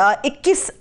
21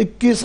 21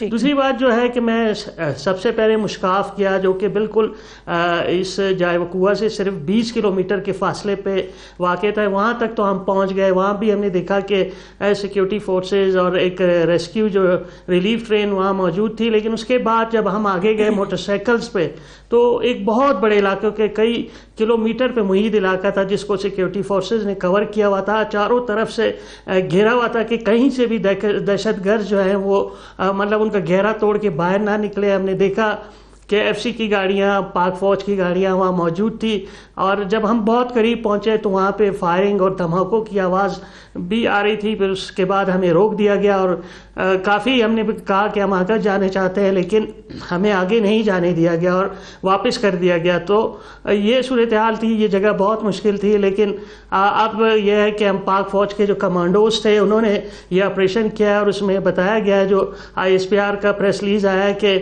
دوسری بات جو ہے کہ میں سب سے پہلے مشکاف کیا جو کہ بالکل اس جائے وقوع سے صرف 20 کلومیٹر کے فاصلے پہ واقع تھا. وہاں تک تو ہم پہنچ گئے. وہاں بھی ہم نے دیکھا کہ سیکیورٹی فورسز اور ایک ریسکیو جو ریلیف ٹرین وہاں موجود تھی. لیکن اس کے بعد جب ہم آگے گئے موٹر سائیکلز پہ تو ایک بہت بڑے علاقے کے کئی کلومیٹر پہ محیط علاقہ تھا جس کو سیکیورٹی فورسز نے کور کیا ہوا تھا. چاروں طرف سے گھیرا ہوا تھا کہ کہیں سے بھی دہشت گرد جو ہیں وہ مطلب ان کا گھیرا توڑ کے باہر نہ نکلے. ہم نے دیکھا کہ ایف سی کی گاڑیاں, پاک فوج کی گاڑیاں وہاں موجود تھی, اور جب ہم بہت قریب پہنچے تو وہاں پہ فائرنگ اور دھماکوں کی آواز بھی آ رہی تھی. پھر اس کے بعد ہمیں روک دیا گیا اور کافی ہم نے کہا کہ ہم آگے جانے چاہتے ہیں, لیکن ہمیں آگے نہیں جانے دیا گیا اور واپس کر دیا گیا. تو یہ صورتحال تھی, یہ جگہ بہت مشکل تھی. لیکن اب یہ ہے کہ ہم پاک فوج کے جو کمانڈوز تھے انہوں نے یہ آپریشن کیا, اور اس میں بتایا گیا ہے جو ISPR کا پریس ریلیز آیا ہے کہ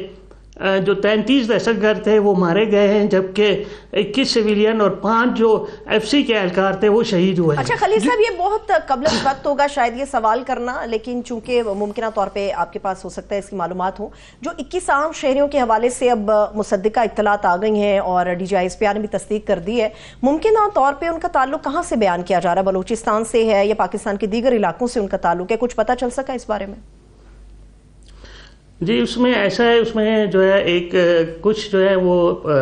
جو 33 دہشت گرد تھے وہ مارے گئے ہیں, جبکہ 21 سویلین اور 5 جو FC کے اہلکار تھے وہ شہید ہوئے. اچھا خلیل صاحب, یہ بہت قبل وقت ہوگا شاید یہ سوال کرنا, لیکن چونکہ ممکنہ طور پہ آپ کے پاس ہو سکتا ہے اس کی معلومات ہوں. جو 21 عام شہریوں کے حوالے سے اب مصدقہ اطلاعات آ گئی ہیں اور DG ISPR نے بھی تصدیق کر دی ہے, ممکنہ طور پہ ان کا تعلق کہاں سے بیان کیا جا رہا ہے؟ بلوچستان سے ہے یا پاکستان کے دیگر علاقوں سے ان کا تعلق ہے؟ کچھ پتہ چل سکا اس بارے میں؟ جی اس میں ایسا ہے, اس میں جو ہے ایک کچھ جو ہے وہ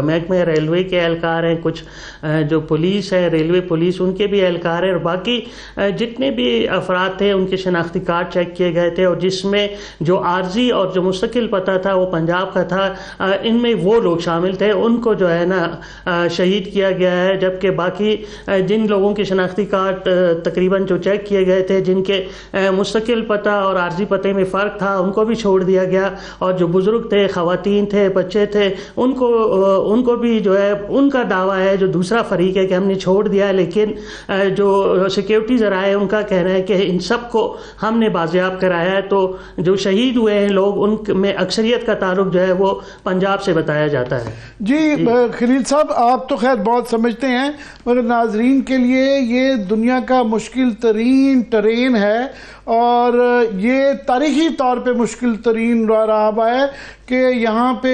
محکمہ ریلوے کے اہلکار ہیں, کچھ جو پولیس ہے ریلوے پولیس ان کے بھی اہلکار ہیں, اور باقی جتنے بھی افراد تھے ان کے شناختی کارڈ چیک کیے گئے تھے, اور جس میں جو عارضی اور جو مستقل پتہ تھا وہ پنجاب کا تھا. ان میں وہ لوگ شامل تھے, ان کو جو ہے نا شہید کیا گیا ہے, جبکہ باقی جن لوگوں کے شناختی کارڈ تقریباً جو چیک کیے گئے تھے جن کے مستقل پتہ اور عارضی پتے میں فرق تھا ان کو بھی چھوڑ دیا گیا, اور جو بزرگ تھے, خواتین تھے, بچے تھے, ان کو بھی جو ہے ان کا دعویٰ ہے جو دوسرا فریق ہے کہ ہم نے چھوڑ دیا ہے. لیکن جو سیکیورٹی ذرائع ان کا کہنا ہے کہ ان سب کو ہم نے بازیاب کرایا ہے. تو جو شہید ہوئے ہیں لوگ ان میں اکثریت کا تعلق جو ہے وہ پنجاب سے بتایا جاتا ہے. جی خلیل صاحب, آپ تو خیر بہت سمجھتے ہیں, مگر ناظرین کے لیے یہ دنیا کا مشکل ترین ٹرین ہے, اور یہ تاریخی طور پہ مشکل ترین رہا ہے کہ یہاں پہ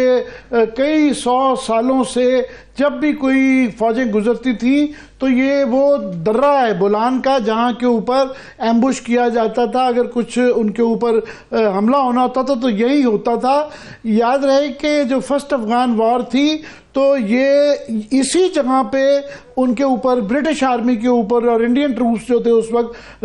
کئی 100 سالوں سے جب بھی کوئی فوجیں گزرتی تھیں تو یہ وہ درہ ہے بولان کا جہاں کے اوپر ایمبوش کیا جاتا تھا. اگر کچھ ان کے اوپر حملہ ہونا ہوتا تھا تو یہی ہوتا تھا. یاد رہے کہ جو فرسٹ افغان وار تھی تو یہ اسی جگہ پہ ان کے اوپر برٹش آرمی کے اوپر اور انڈین ٹروپس جو تھے اس وقت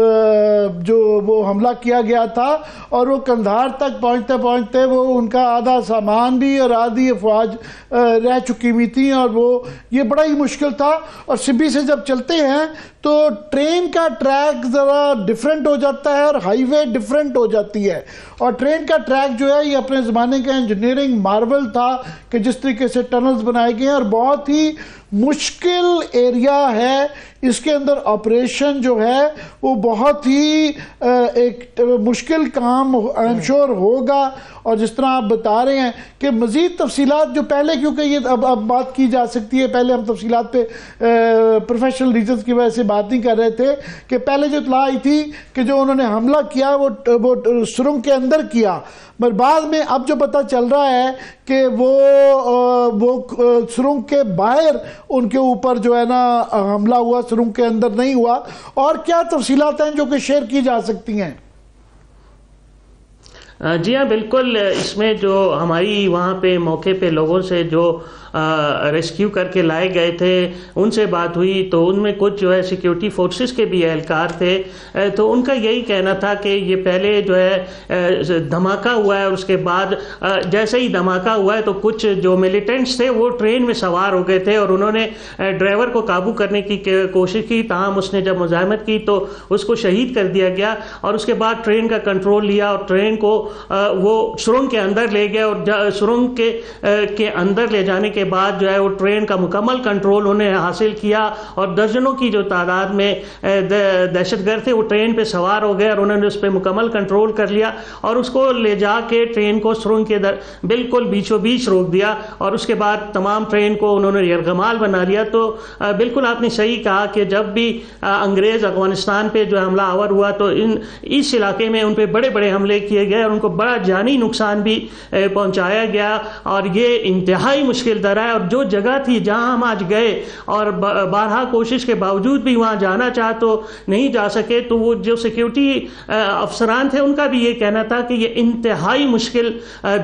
جو وہ حملہ کیا گیا تھا, اور وہ قندھار تک پہنچتے پہنچتے وہ ان کا آدھا سامان بھی اور آدھی افواج رہ چکی ہوئی تھیں, اور وہ یہ بڑا ہی مشکل تھا. اور سبی سے جب چلتے ہیں تو ٹرین کا ٹریک ذرا ڈیفرنٹ ہو جاتا ہے اور ہائی وے ڈیفرنٹ ہو جاتی ہے, اور ٹرین کا ٹریک جو ہے یہ اپنے زمانے کا انجینئرنگ مارول تھا کہ جس طریقے سے ٹنلز بنائے گئے ہیں, اور بہت ہی مشکل ایریا ہے. اس کے اندر آپریشن جو ہے وہ بہت ہی ایک مشکل کام آئی ایم شور ہوگا. اور جس طرح آپ بتا رہے ہیں کہ مزید تفصیلات جو پہلے, کیونکہ یہ اب بات کی جا سکتی ہے, پہلے ہم تفصیلات پہ پروفیشنل ریزنز کی وجہ سے بات نہیں کر رہے تھے, کہ پہلے جو اطلاع آئی تھی کہ جو انہوں نے حملہ کیا وہ سرنگ کے اندر کیا, مگر بعد میں اب جو پتہ چل رہا ہے کہ وہ سرنگ کے باہر ان کے اوپر جو ہے نا حملہ ہوا, سرنگ کے اندر نہیں ہوا. اور کیا تفصیلات ہیں جو کہ شیئر کی جا سکتی ہیں؟ جی ہاں بالکل, اس میں جو ہماری وہاں پہ موقع پہ لوگوں سے جو ریسکیو کر کے لائے گئے تھے ان سے بات ہوئی تو ان میں کچھ جو ہے سیکیورٹی فورسز کے بھی اہلکار تھے, تو ان کا یہی کہنا تھا کہ یہ پہلے جو ہے دھماکہ ہوا ہے, اور اس کے بعد جیسے ہی دھماکہ ہوا ہے تو کچھ جو ملیٹنٹس تھے وہ ٹرین میں سوار ہو گئے تھے, اور انہوں نے ڈرائیور کو قابو کرنے کی کوشش کی, تاہم اس نے جب مزاحمت کی تو اس کو شہید کر دیا گیا, اور اس کے بعد ٹرین کا کنٹرول لیا اور ٹرین کو وہ سرنگ کے اندر لے گئے, اور سرنگ کے اندر لے جانے کے کے بعد جو ہے وہ ٹرین کا مکمل کنٹرول انہیں حاصل کیا اور درجنوں کی جو تعداد میں دہشت گرد تھے وہ ٹرین پہ سوار ہو گئے اور انہوں نے اس پہ مکمل کنٹرول کر لیا اور اس کو لے جا کے ٹرین کو سرنگ کے بالکل بیچوں بیچ روک دیا اور اس کے بعد تمام ٹرین کو انہوں نے یرغمال بنا لیا. تو بالکل آپ نے صحیح کہا کہ جب بھی انگریز افغانستان پہ جو حملہ آور ہوا تو اس علاقے میں ان پہ بڑے بڑے حملے کیے گئے اور ان کو بڑا جانی نقصان بھی پہنچایا گیا اور یہ انتہائی مشکل در ہے. اور جو جگہ تھی جہاں ہم آج گئے اور بارہا کوشش کے باوجود بھی وہاں جانا چاہ تو نہیں جا سکے, تو وہ جو سیکیورٹی افسران تھے ان کا بھی یہ کہنا تھا کہ یہ انتہائی مشکل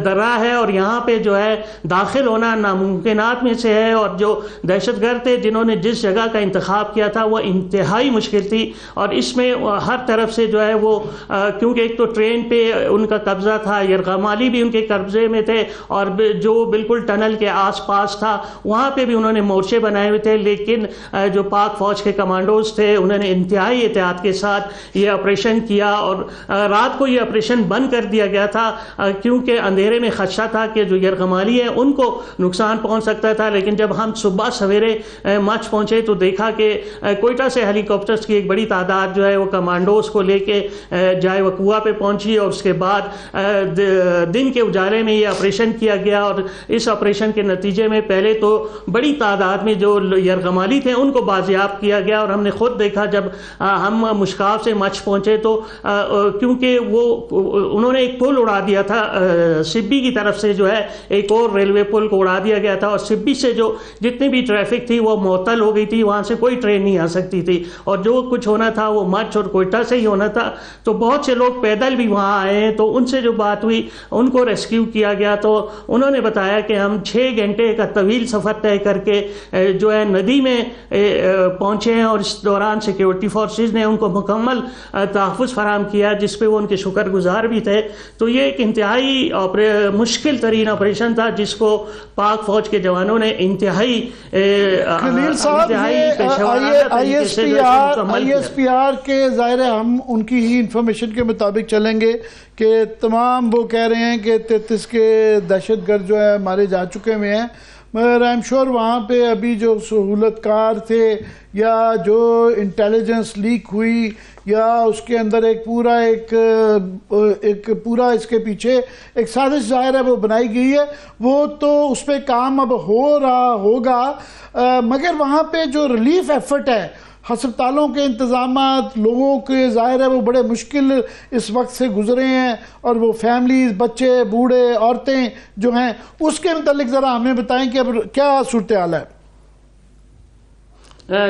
درہ ہے اور یہاں پہ جو ہے داخل ہونا ناممکنات میں سے ہے, اور جو دہشت گرد تھے جنہوں نے جس جگہ کا انتخاب کیا تھا وہ انتہائی مشکل تھی اور اس میں ہر طرف سے جو ہے وہ کیونکہ ایک تو ٹرین پہ ان کا قبضہ تھا, یرغمالی بھی ان کے قبضے میں تھے اور جو بالکل ٹنل کے آس پاس تھا وہاں پہ بھی انہوں نے مورچے بنائے ہوئے تھے, لیکن جو پاک فوج کے کمانڈوز تھے انہوں نے انتہائی احتیاط کے ساتھ یہ آپریشن کیا اور رات کو یہ آپریشن بند کر دیا گیا تھا کیونکہ اندھیرے میں خدشہ تھا کہ جو یرغمالی ہیں ان کو نقصان پہنچ سکتا تھا. لیکن جب ہم صبح سویرے مچ پہنچے تو دیکھا کہ کوئٹہ سے ہیلی کاپٹرز کی ایک بڑی تعداد جو ہے وہ کمانڈوز کو لے کے جائے وقوع پہ پہنچی اور اس کے بعد دن کے اجالے میں یہ آپریشن کیا گیا اور اس آپریشن کے نتیجے میں پہلے تو بڑی تعداد میں جو یرغمالی تھے ان کو بازیاب کیا گیا اور ہم نے خود دیکھا جب ہم مشکاف سے مچ پہنچے تو کیونکہ انہوں نے ایک پل اڑا دیا تھا سبی کی طرف سے جو ہے ایک اور ریلوے پل کو اڑا دیا گیا تھا اور سبی سے جو جتنی بھی ٹریفک تھی وہ معطل ہو گئی تھی, وہاں سے کوئی ٹرین نہیں آ سکتی تھی اور جو کچھ ہونا تھا وہ مچ اور کوئٹہ سے ہی ہونا تھا. تو بہت سے لوگ پیدل بھی وہاں آئے ہیں تو ان سے جو بات ہوئی ان کو ریسکیو کیا گیا تو انہوں نے بتایا کہ ہم 6 گھنٹے کا طویل سفر طے کر کے جو ہے ندی میں پہنچے ہیں اور اس دوران سیکیورٹی فورسز نے ان کو مکمل تحفظ فراہم کیا جس پہ وہ ان کے شکر گزار بھی تھے. تو یہ ایک انتہائی مشکل ترین آپریشن تھا جس کو پاک فوج کے جوانوں نے انتہائی آئی ایس پی آر کے ظاہر ہے ہم ان کی ہی انفارمیشن کے مطابق چلیں گے کہ تمام وہ کہہ رہے ہیں کہ 33 کے دہشت گرد جو ہے مارے جا چکے ہوئے ہیں, مگر آئی ایم شور وہاں پہ ابھی جو سہولت کار تھے یا جو انٹیلیجنس لیک ہوئی یا اس کے اندر ایک پورا اس کے پیچھے ایک سازش ظاہر ہے وہ بنائی گئی ہے, وہ تو اس پہ کام اب ہو رہا ہوگا. مگر وہاں پہ جو ریلیف ایفرٹ ہے, ہسپتالوں کے انتظامات, لوگوں کے ظاہر ہے وہ بڑے مشکل اس وقت سے گزرے ہیں اور وہ فیملیز, بچے, بوڑھے, عورتیں جو ہیں اس کے متعلق ذرا ہمیں بتائیں کہ اب کیا صورتحال ہے.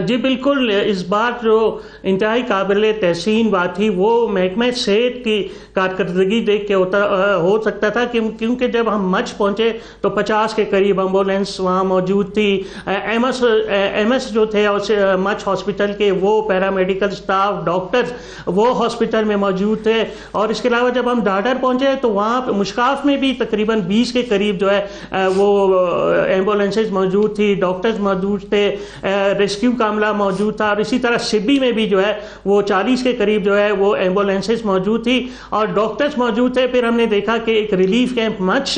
جی بالکل, اس بار جو انتہائی قابل تحسین بات تھی وہ محکمہ صحت کی کارکردگی دیکھ کے ہو سکتا تھا کیونکہ جب ہم مچ پہنچے تو 50 کے قریب ایمبولینس وہاں موجود تھی. ایم ایس جو تھے مچ ہاسپٹل کے وہ پیرامیڈیکل سٹاف, ڈاکٹر وہ ہاسپٹل میں موجود تھے اور اس کے علاوہ جب ہم ڈاڈر پہنچے تو وہاں مشکاف میں بھی تقریباً 20 کے قریب جو ہے وہ ایمبولینسز موجود تھی, ڈاکٹرز موجود تھے, ریسکیو کا عملہ موجود تھا اور اسی طرح سبی میں بھی جو ہے وہ 40 کے قریب جو ہے وہ ایمبولینسز موجود تھی اور ڈاکٹرز موجود تھے. پھر ہم نے دیکھا کہ ایک ریلیف کیمپ مچ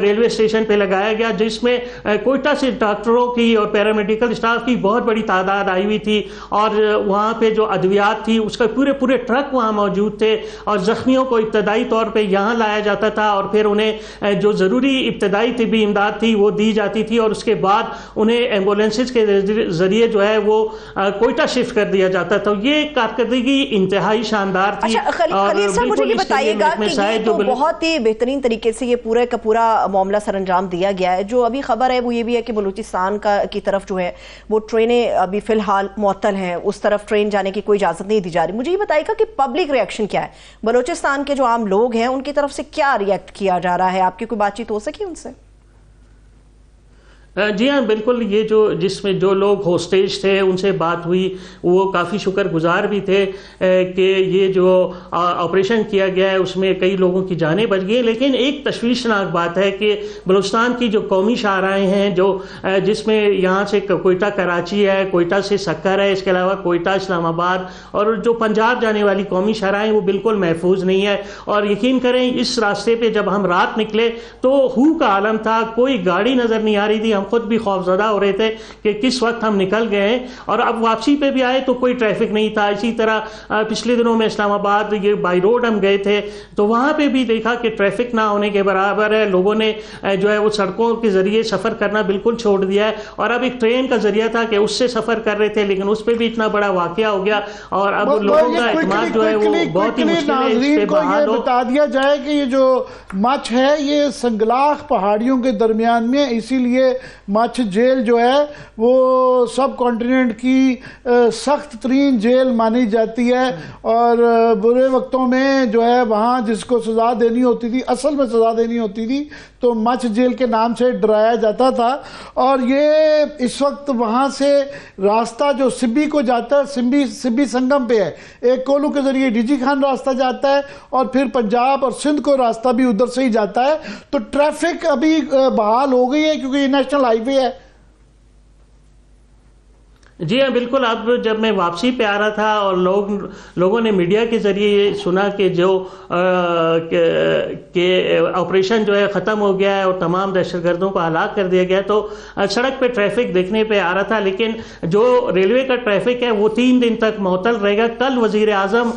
ریلوے اسٹیشن پہ لگایا گیا جس میں کوئٹہ سے ڈاکٹروں کی اور پیرامیڈیکل اسٹاف کی بہت بڑی تعداد آئی ہوئی تھی اور وہاں پہ جو ادویات تھی اس کا پورے ٹرک وہاں موجود تھے اور زخمیوں کو ابتدائی طور پہ یہاں لایا جاتا تھا اور پھر انہیں جو ضروری ابتدائی طبی امداد تھی وہ دی جاتی تھی اور اس کے بعد انہیں ایمبولینسز کے ذریعے جو ہے وہ کوئٹہ شفٹ کر دیا جاتا تھا. یہ کارکردگی انتہائی شاندار تھی. خلیل صاحب مجھے یہ بتائیے گا کہ یہ تو بہت ہی بہترین طریقے سے یہ پورے کا پورا معاملہ سر انجام دیا گیا ہے. جو ابھی خبر ہے وہ یہ بھی ہے کہ بلوچستان کی طرف جو ہے وہ ٹرینیں ابھی فی الحال معطل ہیں, اس طرف ٹرین جانے کی کوئی اجازت نہیں دی جا رہی. مجھے یہ بتائیے گا کہ پبلک ری ایکشن کیا ہے, بلوچستان کے جو عام لوگ ہیں ان کی طرف سے کیا ری ایکٹ کیا جا رہا ہے, آپ کی کوئی بات چیت ہو سکی ان سے؟ جی ہاں بالکل, یہ جس میں جو لوگ ہوسٹیج تھے ان سے بات ہوئی وہ کافی شکر گزار بھی تھے کہ یہ جو آپریشن کیا گیا ہے اس میں کئی لوگوں کی جانیں بچ گئی. لیکن ایک تشویشناک بات ہے کہ بلوچستان کی جو قومی شاہراہیں ہیں جس میں یہاں سے کوئٹہ کراچی ہے, کوئٹہ سے سکر ہے, اس کے علاوہ کوئٹہ اسلام آباد اور جو پنجاب جانے والی قومی شاہراہیں وہ بالکل محفوظ نہیں ہے. اور یقین کریں اس راستے پہ جب ہم رات نکلے تو ہو کا عالم تھا, کوئی گاڑی نظر نہیں آ رہی تھی. ہم خود بھی خوفزدہ ہو رہے تھے کہ کس وقت ہم نکل گئے ہیں. اور اب واپسی پہ بھی آئے تو کوئی ٹریفک نہیں تھا. اسی طرح پچھلے دنوں میں اسلام آباد یہ بائی روڈ ہم گئے تھے تو وہاں پہ بھی دیکھا کہ ٹریفک نہ ہونے کے برابر ہے. لوگوں نے جو ہے وہ سڑکوں کے ذریعے سفر کرنا بالکل چھوڑ دیا ہے. اور اب ایک ٹرین کا ذریعہ تھا کہ اس سے سفر کر رہے تھے لیکن اس پہ بھی اتنا بڑا واقعہ ہو گیا اور اب لوگوں کا اعتماد جو ہے وہ بہت ہی مشکل ہے. ناظرین کو یہ بتا دیا جائے کہ یہ جو مچھ ہے یہ سنگلاخ پہاڑیوں کے درمیان میں، اسی لیے مچھ جیل جو ہے وہ سب کانٹیننٹ کی سخت ترین جیل مانی جاتی ہے. اور برے وقتوں میں جو ہے وہاں جس کو سزا دینی ہوتی تھی، اصل میں سزا دینی ہوتی تھی، تو مچھ جیل کے نام سے ڈرایا جاتا تھا. اور یہ اس وقت وہاں سے راستہ جو سبی کو جاتا ہے، سبی سنگم پہ ہے، ایک کولو کے ذریعے ڈی جی خان راستہ جاتا ہے اور پھر پنجاب اور سندھ کو راستہ بھی ادھر سے ہی جاتا ہے. تو ٹریفک ابھی بحال ہو گئی ہے کیونکہ یہ نیشنل ہائی وے ہے. جی ہاں بالکل. اب جب میں واپسی پہ آ رہا تھا اور لوگوں نے میڈیا کے ذریعے یہ سنا کہ جو آپریشن جو ہے ختم ہو گیا ہے اور تمام دہشت گردوں کو ہلاک کر دیا گیا تو سڑک پہ ٹریفک دیکھنے پہ آ رہا تھا. لیکن جو ریلوے کا ٹریفک ہے وہ 3 دن تک معطل رہے گا. کل وزیر اعظم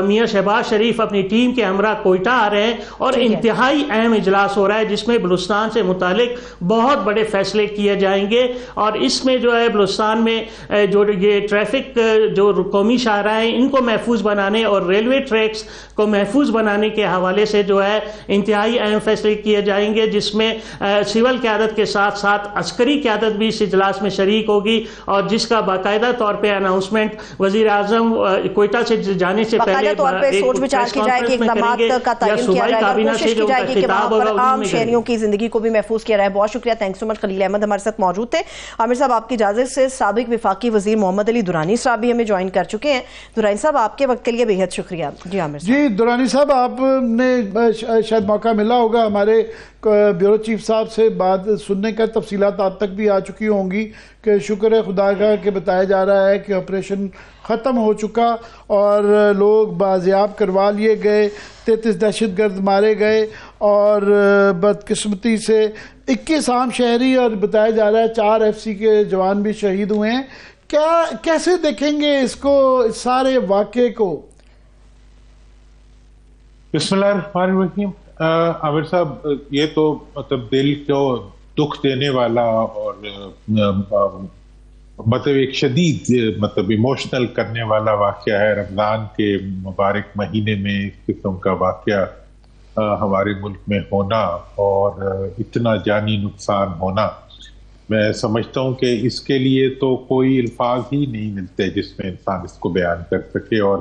میاں شہباز شریف اپنی ٹیم کے ہمراہ کوئٹہ آ رہے ہیں اور انتہائی اہم اجلاس ہو رہا ہے جس میں بلوچستان سے متعلق بہت بڑے فیصلے کیے جائیں گے. اور اس میں جو ہے بلوچستان میں جو یہ ٹریفک جو قومی شاہراہیں ہیں ان کو محفوظ بنانے اور ریلوے ٹریکس کو محفوظ بنانے کے حوالے سے جو ہے انتہائی اہم فیصلے کیے جائیں گے جس میں سول قیادت کے ساتھ ساتھ عسکری قیادت بھی اس اجلاس میں شریک ہوگی اور جس کا باقاعدہ طور پہ اناؤنسمنٹ وزیر اعظم کوئٹہ سے جانے سے پہلے سوچ بچار کی جائے کہ اقدامات کا تعین کیا جائے گا، کوشش کی جائے گی کہ وہاں پر عام شہریوں کی زندگی کو بھی محفوظ کیا رہے. بہت شکریہ. تھینکس سو مچ. خلیل احمد ہمارے ساتھ موجود تھے. عامر صاحب آپ کی اجازت سے سابق وفاقی وزیر محمد علی درانی صاحب بھی ہمیں جوائن کر چکے ہیں. درانی صاحب آپ کے وقت کے لیے بے حد شکریہ. جی عامر صاحب. جی درانی صاحب آپ نے شاید موقع ملا ہوگا ہمارے بیورو چیف صاحب سے بات سننے کا، تفصیلات آپ تک بھی آ چکی ہوں گی کہ شکر ہے خدا کا کہ بتایا جا رہا ہے کہ آپریشن ختم ہو چکا اور لوگ بازیاب کروا لیے گئے، 33 دہشت گرد مارے گئے اور بدقسمتی سے 21 عام شہری اور بتایا جا رہا ہے 4 FCC کے جوان بھی شہید ہوئے ہیں. کیسے دیکھیں گے اس کو، اس سارے واقعے کو؟ بسم اللہ الرحمن الرحیم. عامر صاحب یہ تو مطلب دل کو دکھ دینے والا اور مطلب ایک شدید مطلب ایموشنل کرنے والا واقعہ ہے. رمضان کے مبارک مہینے میں اس قسم کا واقعہ ہمارے ملک میں ہونا اور اتنا جانی نقصان ہونا، میں سمجھتا ہوں کہ اس کے لیے تو کوئی الفاظ ہی نہیں ملتے جس میں انسان اس کو بیان کر سکے. اور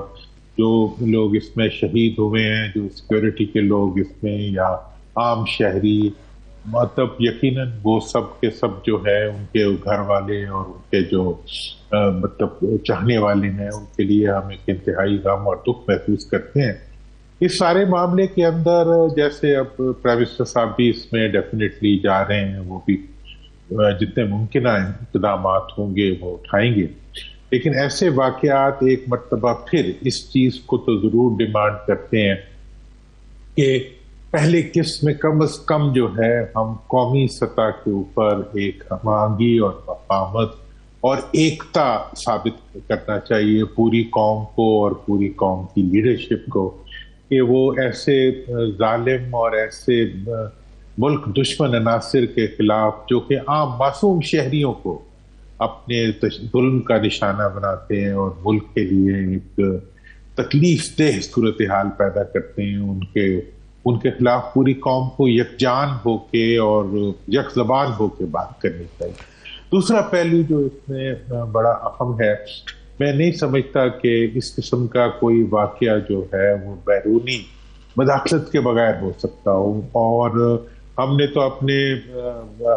جو لوگ اس میں شہید ہوئے ہیں، جو سیکورٹی کے لوگ اس میں یا عام شہری، مطلب یقیناً وہ سب کے سب جو ہے ان کے گھر والے اور ان کے جو مطلب چاہنے والے ہیں ان کے لیے ہم ایک انتہائی غم اور دکھ محسوس کرتے ہیں. اس سارے معاملے کے اندر جیسے اب پرائم منسٹر صاحب بھی اس میں ڈیفینیٹلی جا رہے ہیں، وہ بھی جتنے ممکنہ اقدامات ہوں گے وہ اٹھائیں گے. لیکن ایسے واقعات ایک مرتبہ پھر اس چیز کو تو ضرور ڈیمانڈ کرتے ہیں کہ پہلے قسط میں کم از کم جو ہے ہم قومی سطح کے اوپر ایک ہم آہنگی اور مفاہمت اور ایکتا ثابت کرنا چاہیے پوری قوم کو اور پوری قوم کی لیڈرشپ کو کہ وہ ایسے ظالم اور ایسے ملک دشمن عناصر کے خلاف جو کہ عام معصوم شہریوں کو اپنے ظلم کا نشانہ بناتے ہیں اور ملک کے لیے ایک تکلیف دہ صورتحال پیدا کرتے ہیں، ان کے خلاف پوری قوم کو یکجان ہو کے اور یک زبان ہو کے بات کرنی چاہیے. دوسرا پہلو جو اس میں بڑا اہم ہے، میں نہیں سمجھتا کہ اس قسم کا کوئی واقعہ جو ہے وہ بیرونی مداخلت کے بغیر ہو سکتا ہو. اور ہم نے تو اپنے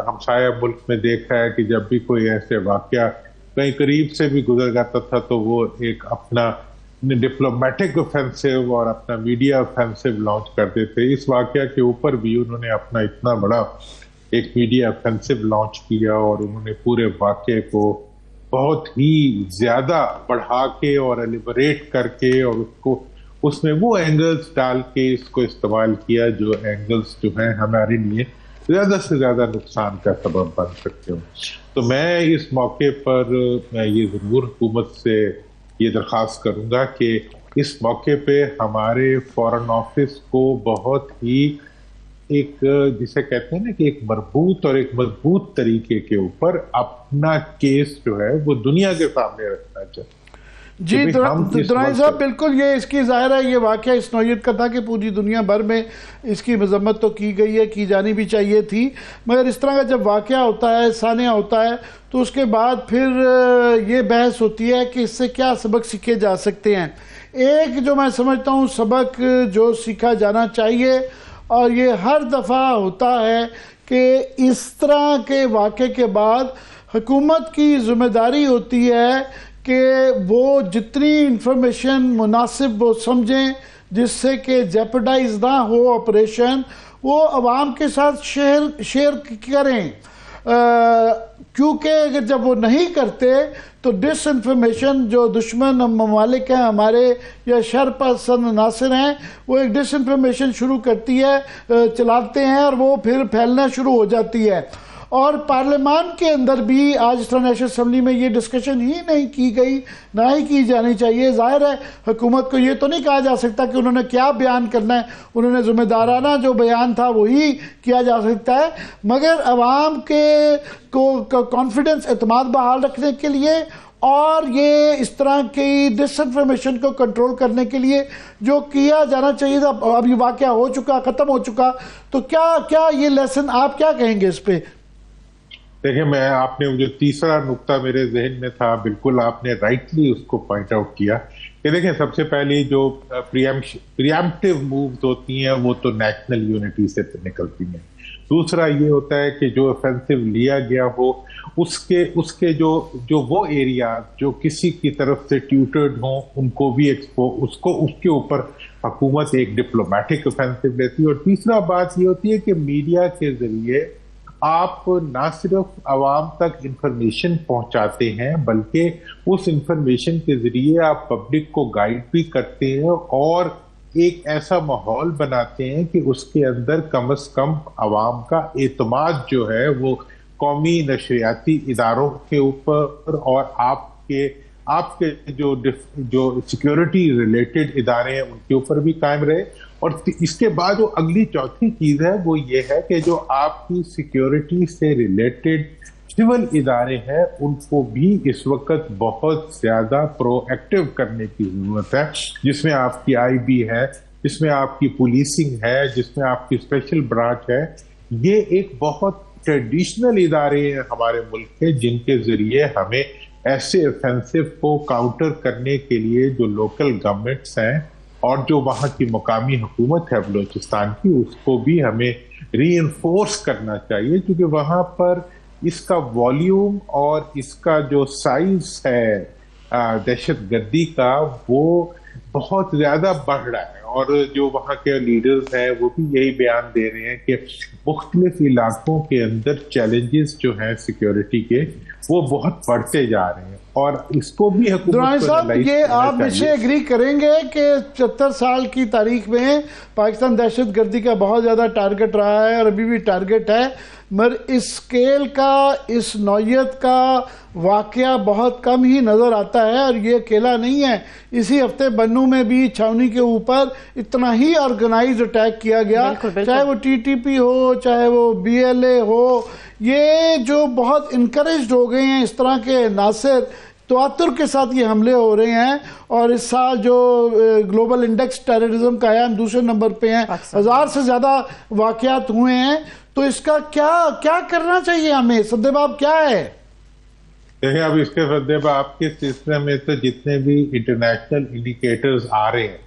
ہمسایہ ملک میں دیکھا ہے کہ جب بھی کوئی ایسے واقعہ کہیں قریب سے بھی گزر جاتا تھا تو وہ ایک اپنا ڈپلومیٹک آفینسو اور اپنا میڈیا آفینسو لانچ کرتے تھے. اس واقعہ کے اوپر بھی انہوں نے اپنا اتنا بڑا ایک میڈیا آفینسو لانچ کیا اور انہوں نے پورے واقعے کو بہت ہی زیادہ بڑھا کے اور ایلیبریٹ کر کے اور اس میں وہ اینگلز ڈال کے اس کو استعمال کیا جو اینگلز جو ہیں ہمارے لیے زیادہ سے زیادہ نقصان کا سبب بن سکتے ہوں. تو میں اس موقع پر میں یہ ضرور حکومت سے یہ درخواست کروں گا کہ اس موقع پہ ہمارے فارن آفس کو بہت ہی ایک جسے کہتے ہیں نا کہ ایک مربوط اور ایک مضبوط طریقے کے اوپر اپنا کیس جو ہے وہ دنیا کے سامنے رکھنا چاہیے. جی درانی صاحب بالکل یہ اس کی ظاہر ہے یہ واقعہ اس نوعیت کا تھا کہ پوری دنیا بھر میں اس کی مذمت تو کی گئی ہے, کی جانی بھی چاہیے تھی, مگر اس طرح کا جب واقعہ ہوتا ہے, سانحہ ہوتا ہے, تو اس کے بعد پھر یہ بحث ہوتی ہے کہ اس سے کیا سبق سیکھے جا سکتے ہیں. ایک جو میں سمجھتا ہوں سبق جو سیکھا جانا چاہیے, اور یہ ہر دفعہ ہوتا ہے کہ اس طرح کے واقعے کے بعد حکومت کی ذمہ داری ہوتی ہے کہ وہ جتنی انفارمیشن مناسب وہ سمجھیں جس سے کہ جیپرڈائز نہ ہو آپریشن, وہ عوام کے ساتھ شیئر کریں, کیونکہ اگر جب وہ نہیں کرتے تو ڈس انفارمیشن جو دشمن ممالک ہیں ہمارے یا شر پسند عناصر ہیں, وہ ایک ڈس انفارمیشن شروع کرتی ہے, چلاتے ہیں, اور وہ پھر پھیلنا شروع ہو جاتی ہے. اور پارلیمان کے اندر بھی آج اس طرح نیشنل اسمبلی میں یہ ڈسکشن ہی نہیں کی گئی, نہ ہی کی جانی چاہیے. ظاہر ہے حکومت کو یہ تو نہیں کہا جا سکتا کہ انہوں نے کیا بیان کرنا ہے, انہوں نے ذمہ دارانہ جو بیان تھا وہی کیا جا سکتا ہے, مگر عوام کے کو کانفیڈنس اعتماد بحال رکھنے کے لیے اور یہ اس طرح کی ڈس انفارمیشن کو کنٹرول کرنے کے لیے جو کیا جانا چاہیے تھا. اب یہ واقعہ ہو چکا, ختم ہو چکا, تو کیا یہ لیسن آپ کیا کہیں گے اس پہ؟ دیکھیں, میں آپ نے جو تیسرا نقطہ میرے ذہن میں تھا, بالکل آپ نے رائٹلی اس کو پوائنٹ آؤٹ کیا کہ دیکھیں سب سے پہلی جو پریامپٹیو مووز ہوتی ہیں وہ تو نیشنل یونٹی سے نکلتی ہیں. دوسرا یہ ہوتا ہے کہ جو افینسو لیا گیا ہو اس کے جو وہ ایریا جو کسی کی طرف سے ٹیوٹرڈ ہوں ان کو بھی اس کے اوپر حکومت ایک ڈپلومیٹک افینسو لیتی ہے. اور تیسرا بات یہ ہوتی ہے کہ میڈیا کے ذریعے آپ نہ صرف عوام تک انفارمیشن پہنچاتے ہیں بلکہ اس انفارمیشن کے ذریعے آپ پبلک کو گائیڈ بھی کرتے ہیں اور ایک ایسا ماحول بناتے ہیں کہ اس کے اندر کم از کم عوام کا اعتماد جو ہے وہ قومی نشریاتی اداروں کے اوپر اور آپ کے جو سیکیورٹی ریلیٹڈ ادارے ہیں ان کے اوپر بھی قائم رہے. اور اس کے بعد جو اگلی چوتھی چیز ہے وہ یہ ہے کہ جو آپ کی سیکیورٹی سے ریلیٹڈ سول ادارے ہیں ان کو بھی اس وقت بہت زیادہ پرو ایکٹیو کرنے کی ضرورت ہے, جس میں آپ کی آئی بی ہے, جس میں آپ کی پولیسنگ ہے, جس میں آپ کی اسپیشل برانچ ہے. یہ ایک بہت ٹریڈیشنل ادارے ہیں ہمارے ملک کے جن کے ذریعے ہمیں ایسے افینسو کو کاؤنٹر کرنے کے لیے جو لوکل گورنمنٹس ہیں اور جو وہاں کی مقامی حکومت ہے بلوچستان کی اس کو بھی ہمیں ری انفورس کرنا چاہیے, کیونکہ وہاں پر اس کا والیوم اور اس کا جو سائز ہے دہشت گردی کا وہ بہت زیادہ بڑھ رہا ہے. اور جو وہاں کے لیڈرز ہیں وہ بھی یہی بیان دے رہے ہیں کہ مختلف علاقوں کے اندر چیلنجز جو ہیں سیکیورٹی کے وہ بہت بڑھتے جا رہے ہیں, اور اس کو بھی درانی صاحب یہ آپ مجھ سے ایگری کریں گے کہ 74 سال کی تاریخ میں پاکستان دہشت گردی کا بہت زیادہ ٹارگٹ رہا ہے اور ابھی بھی ٹارگٹ ہے, مگر اس اسکیل کا, اس نوعیت کا واقعہ بہت کم ہی نظر آتا ہے. اور یہ اکیلا نہیں ہے, اسی ہفتے بنو میں بھی چھاونی کے اوپر اتنا ہی آرگنائز اٹیک کیا گیا, چاہے وہ ٹی ٹی پی ہو, چاہے وہ بی ایل اے ہو. یہ جو بہت انکریجڈ ہو گئے ہیں اس طرح کے عناصر, تواتر کے ساتھ یہ حملے ہو رہے ہیں. اور اس سال جو گلوبل انڈیکس ٹیررزم کا ہے ہم دوسرے نمبر پہ ہیں, 1000 سے زیادہ واقعات ہوئے ہیں. تو اس کا کیا کرنا چاہیے ہمیں؟ سدباب کیا ہے؟ دیکھیں اب اس کے سدباب کے سلسلے میں تو جتنے بھی انٹرنیشنل انڈیکیٹرز آ رہے ہیں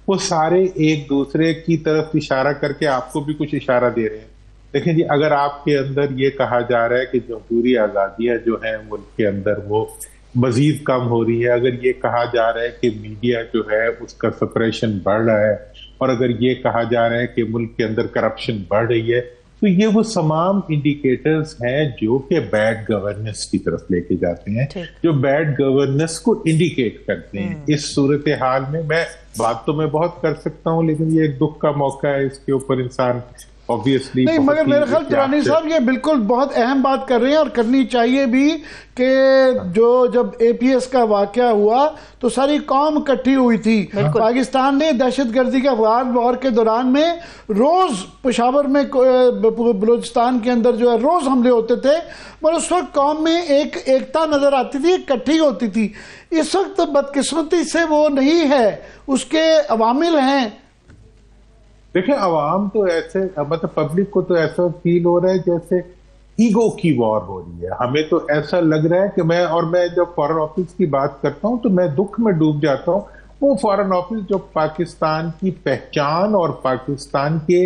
وہ سارے ایک دوسرے کی طرف اشارہ کر کے آپ کو بھی کچھ اشارہ دے رہے ہیں. دیکھیں جی, اگر آپ کے اندر یہ کہا جا رہا ہے کہ جمہوری آزادیاں جو ہیں ملک کے اندر وہ مزید کم ہو رہی ہے, اگر یہ کہا جا رہا ہے کہ میڈیا جو ہے اس کا سپریشن بڑھ رہا ہے, اور اگر یہ کہا جا رہا ہے کہ ملک کے اندر کرپشن بڑھ رہی ہے, تو یہ وہ تمام انڈیکیٹرز ہیں جو کہ بیڈ گورننس کی طرف لے کے جاتے ہیں, جو بیڈ گورننس کو انڈیکیٹ کرتے ہیں. اس صورتحال میں بات تو میں بہت کر سکتا ہوں لیکن یہ ایک دکھ کا موقع ہے, اس کے اوپر انسان obviously نہیں مگر میرے خیال درانی صاحب یہ بالکل بہت اہم بات کر رہے ہیں اور کرنی چاہیے بھی کہ جب اے پی ایس کا واقعہ ہوا تو ساری قوم اکٹھی ہوئی تھی. پاکستان نے دہشت گردی کے افغان وار کے دوران میں روز پشاور میں بلوچستان کے اندر جو ہے روز حملے ہوتے تھے، مگر اس وقت قوم میں ایک ایکتا نظر آتی تھی، اکٹھی ہوتی تھی. اس وقت بدقسمتی سے وہ نہیں ہے، اس کے عوامل ہیں. دیکھیں عوام تو ایسے مطلب پبلک کو تو ایسا فیل ہو رہا ہے جیسے ایگو کی وار ہو رہی ہے. ہمیں تو ایسا لگ رہا ہے کہ میں جب فارن آفس کی بات کرتا ہوں تو میں دکھ میں ڈوب جاتا ہوں. وہ فارن آفس جو پاکستان کی پہچان اور پاکستان کے